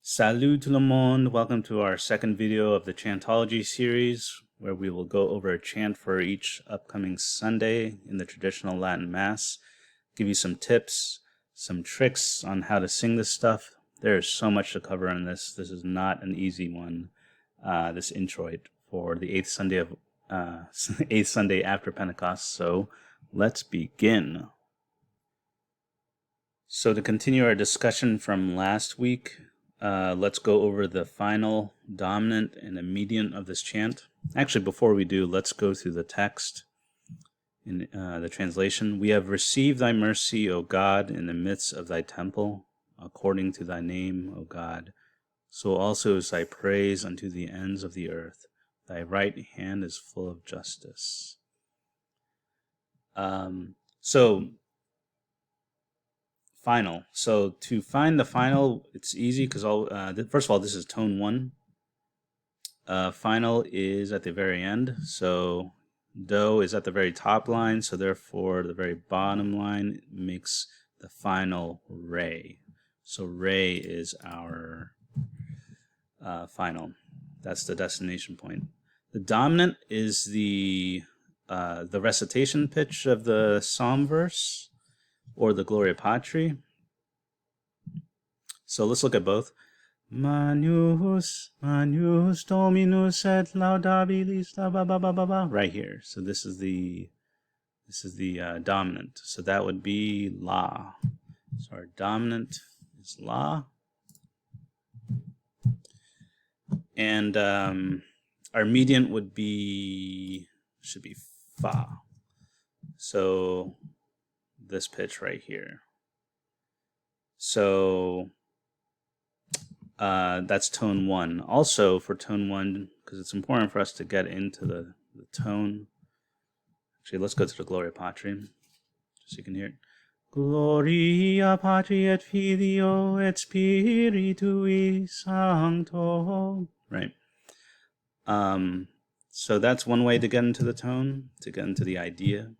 Salut tout le monde! Welcome to our second video of the Chantology series, where we will go over a chant for each upcoming Sunday in the traditional Latin Mass, give you some tips, some tricks on how to sing this stuff. There is so much to cover on this. This is not an easy one, this Introit for the eighth Sunday after Pentecost. So let's begin. So to continue our discussion from last week, let's go over the final, dominant, and immediate of this chant. Actually, before we do, let's go through the text in the translation. We have received thy mercy, O God, in the midst of thy temple, according to thy name, O God. So also is thy praise unto the ends of the earth. Thy right hand is full of justice. Final. So to find the final, it's easy because first of all, this is tone 1. Final is at the very end. So do is at the very top line. So therefore, the very bottom line makes the final re. So re is our final. That's the destination point. The dominant is the recitation pitch of the psalm verse, or the Gloria Patri. So let's look at both. Manus, manus, dominus et laudabilis, la ba ba ba ba ba. Right here. So this is the dominant. So that would be la. So our dominant is la, and our mediant should be fa. So this pitch right here. So that's tone 1. Also for tone 1, because it's important for us to get into the tone. Actually, let's go to the Gloria Patri, just so you can hear it. Gloria Patri et Filio et Spiritui Sancto. Right. So that's one way to get into the tone, to get into the idea.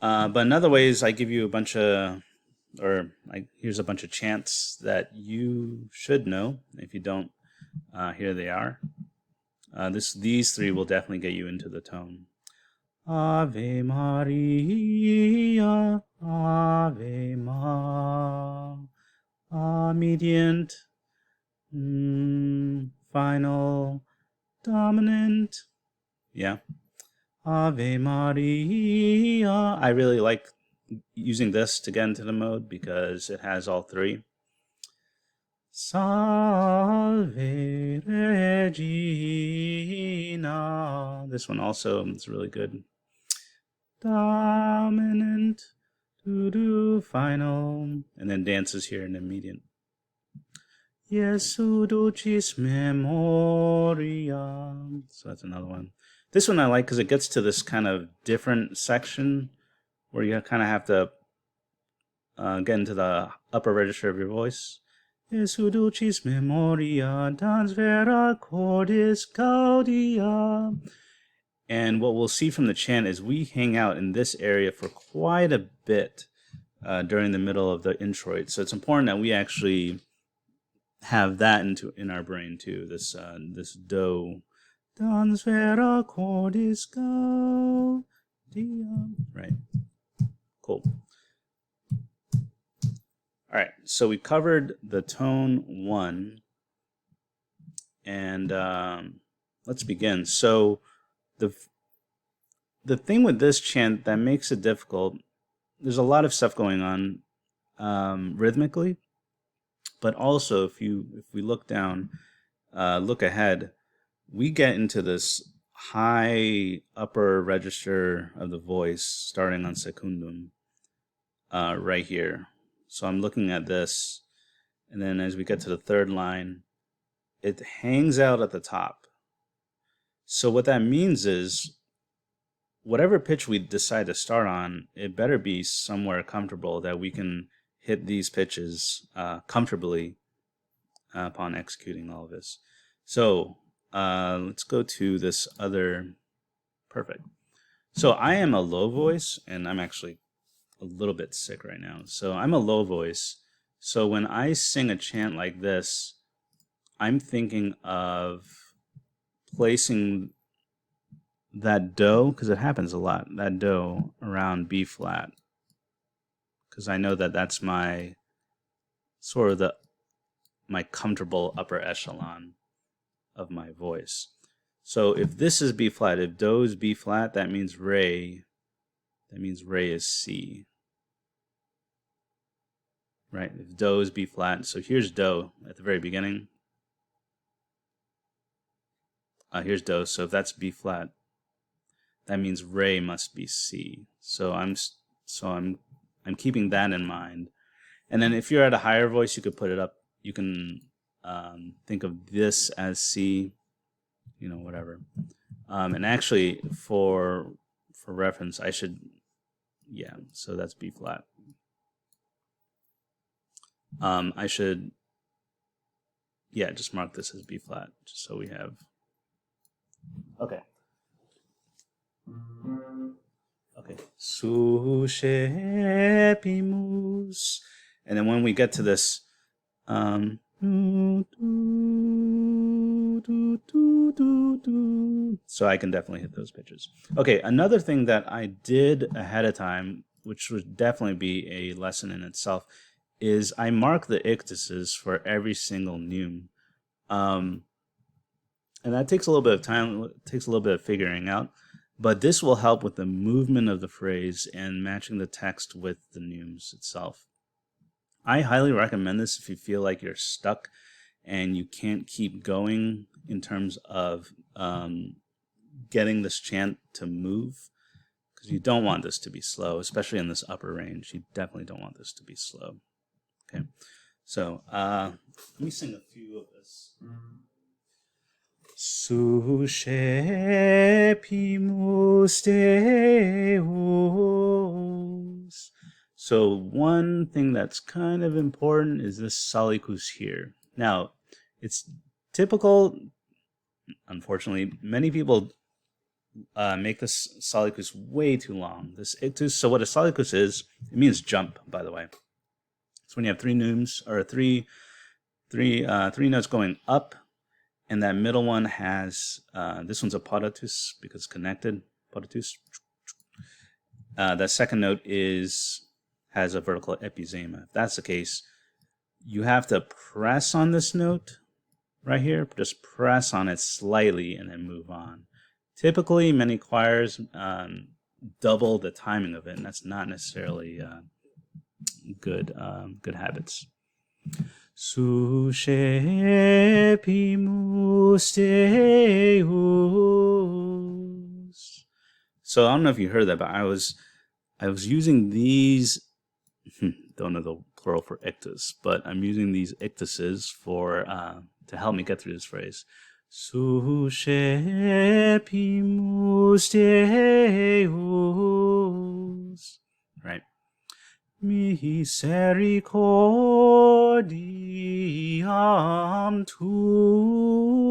But another way is I give you here's a bunch of chants that you should know. If you don't, here they are. These three will definitely get you into the tone. Ave Maria, Ave Ma, mediant, final, dominant. Yeah. Ave Maria. I really like using this to get into the mode because it has all three. Salve Regina. This one also is really good. Dominant, do final, and then dances here in the median. Jesu ducis memoria. So that's another one. This one I like because it gets to this kind of different section where you kind of have to get into the upper register of your voice. Jesu ducis memoria, dans vera cordis gaudia. And what we'll see from the chant is we hang out in this area for quite a bit during the middle of the introit. So it's important that we actually have that in our brain too. This do. Dans vera cordis gaudia. Right. Cool. All right, so we covered the tone 1, and let's begin. So the thing with this chant that makes it difficult, there's a lot of stuff going on rhythmically, but also if we look down, look ahead, we get into this high upper register of the voice starting on secundum right here. So I'm looking at this, and then as we get to the third line, it hangs out at the top. So what that means is whatever pitch we decide to start on, it better be somewhere comfortable that we can hit these pitches comfortably upon executing all of this. So let's go to this other. Perfect. So I am a low voice, and I'm actually a little bit sick right now. So I'm a low voice. So when I sing a chant like this, I'm thinking of placing that do, because it happens a lot, that do around B flat, because I know that that's my sort of my comfortable upper echelon of my voice. So if this is B flat, if do is B flat, that means re is C. Right? If do is B flat, so here's do at the very beginning. Here's do, so if that's B flat, that means re must be C. So I'm keeping that in mind. And then if you're at a higher voice, you could put it up. You can think of this as C, whatever. And actually, for reference, I should, so that's B flat. I should, just mark this as B flat, just so we have. Okay. Okay. Sushepimus. And then when we get to this, so I can definitely hit those pitches. Okay, another thing that I did ahead of time, which would definitely be a lesson in itself, is I mark the ictuses for every single neum. And that takes a little bit of time, it takes a little bit of figuring out, but this will help with the movement of the phrase and matching the text with the neumes itself. I highly recommend this if you feel like you're stuck and you can't keep going in terms of getting this chant to move, because you don't want this to be slow, especially in this upper range. You definitely don't want this to be slow. Okay, so let me sing a few of this. Sushepimus Deus. So one thing that's kind of important is this salicus here. Now, it's typical, unfortunately, many people make this salicus way too long. This ictus, so what a salicus is, it means jump, by the way. It's when you have three neumes, or three notes going up, and that middle one has, this one's a podatus because it's connected, podatus. That second note has a vertical epizema. If that's the case, you have to press on this note right here, just press on it slightly and then move on. Typically, many choirs double the timing of it, and that's not necessarily good habits. Sushepimus Deus. So I don't know if you heard that, but I was using these. Don't know the plural for ictus, but I'm using these ictuses for to help me get through this phrase. Sushepimus Deus. Right. Misericordiam tuam.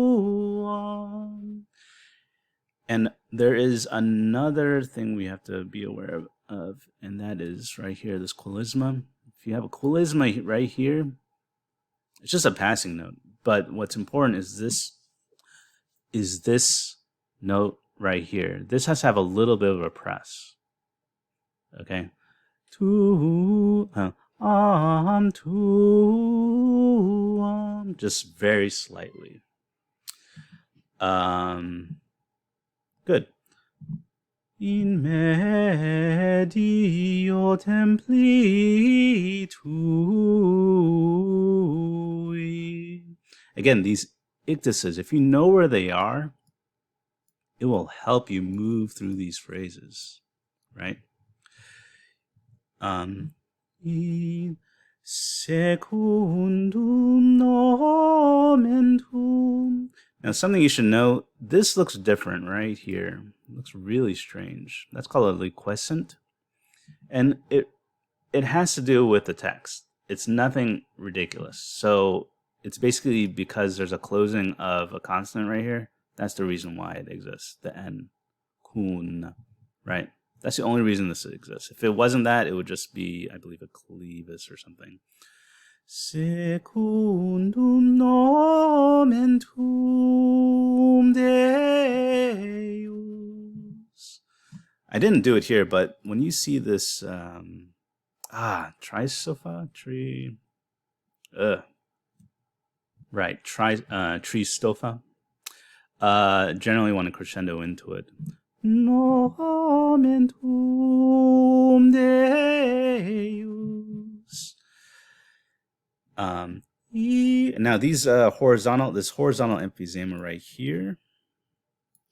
And there is another thing we have to be aware of, and that is right here, this qualisma. If you have a qualisma right here, it's just a passing note. But what's important is this note right here. This has to have a little bit of a press. Okay? Just very slightly. Good. In medio templi tui. Again, these ictuses, if you know where they are, it will help you move through these phrases, right? In secundum nomentum. Now, something you should know, this looks different right here. It looks really strange. That's called a liquescent. And it has to do with the text. It's nothing ridiculous. So it's basically because there's a closing of a consonant right here. That's the reason why it exists. The N. Kun. Right? That's the only reason this exists. If it wasn't that, it would just be, I believe, a clevis or something. secundum nomentum Deus. I didn't do it here, but when you see this, trisopha, tristopha, generally want to crescendo into it. Nomentum Deus. Now these this horizontal emphysema right here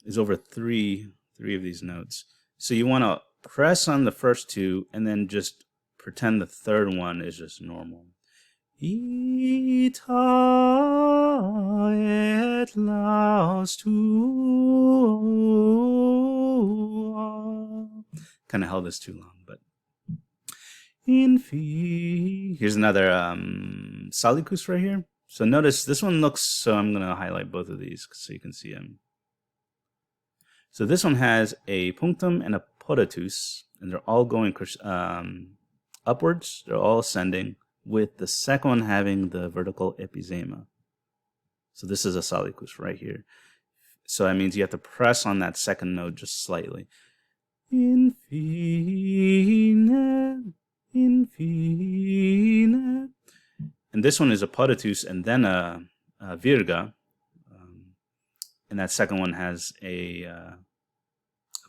is over three of these notes. So you want to press on the first two and then just pretend the third one is just normal. Ita et laus tua. Kind of held this too long, but here's another salicus right here. So notice this one looks, so I'm going to highlight both of these so you can see them. So this one has a punctum and a potatus, and they're all going upwards. They're all ascending, with the second one having the vertical epizema. So this is a salicus right here. So that means you have to press on that second note just slightly. Infine, infine. And this one is a potatus and then a virga. And that second one has a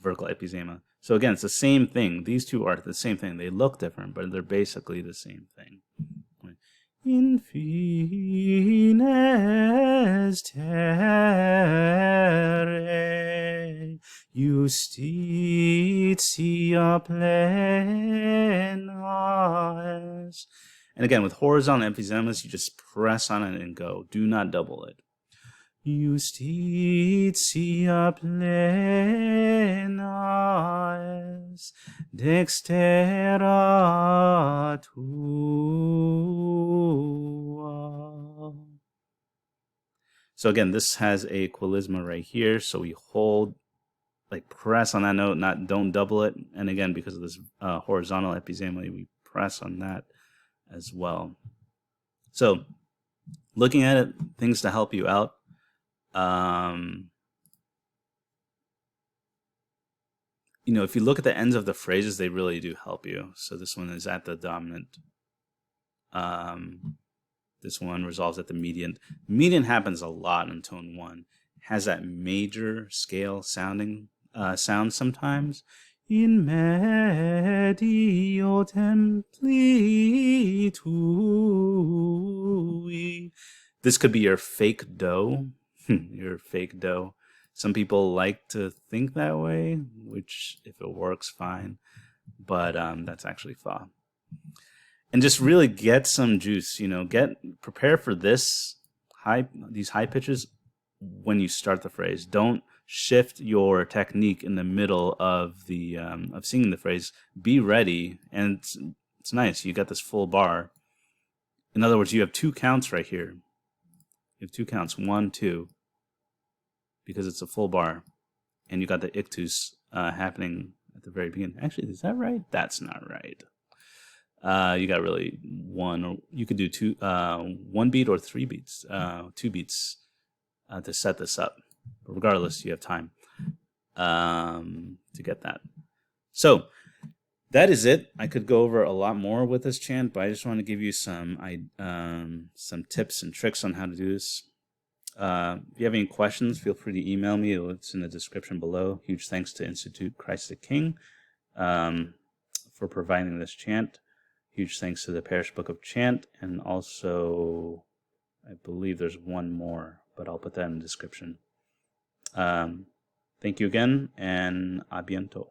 vertical epizema. So again, it's the same thing. These two are the same thing. They look different, but they're basically the same thing. Infines terrae justitia plena est. And again, with horizontal emphysemas, you just press on it and go. Do not double it. Justitia plena est, dextera tua. So again, this has a quilisma right here. So we hold, like press on that note, don't double it. And again, because of this horizontal epizema, we press on that as well. So looking at it, things to help you out. If you look at the ends of the phrases, they really do help you. So this one is at the dominant. This one resolves at the median. Median happens a lot in tone 1. Has that major scale sound sometimes. In medio templi tui. This could be your fake do. Your fake do. Some people like to think that way, which if it works, fine. But that's actually fa. And just really get some juice. Prepare for these high pitches when you start the phrase. Don't shift your technique in the middle of the of singing the phrase. Be ready, and it's nice. You got this full bar. In other words, you have 2 counts right here. You have 2 counts, 1, 2, because it's a full bar, and you got the ictus happening at the very beginning. Actually, is that right? That's not right. You got really 1, or you could do 2, 1 beat or 3 beats, 2 beats to set this up. But regardless, you have time to get that. So that is it. I could go over a lot more with this chant, but I just want to give you some tips and tricks on how to do this. If you have any questions, feel free to email me. It's in the description below. Huge thanks to Institute Christ the King for providing this chant. Huge thanks to the Parish Book of Chant, and also I believe there's one more, but I'll put that in the description. Thank you again, and a bientôt.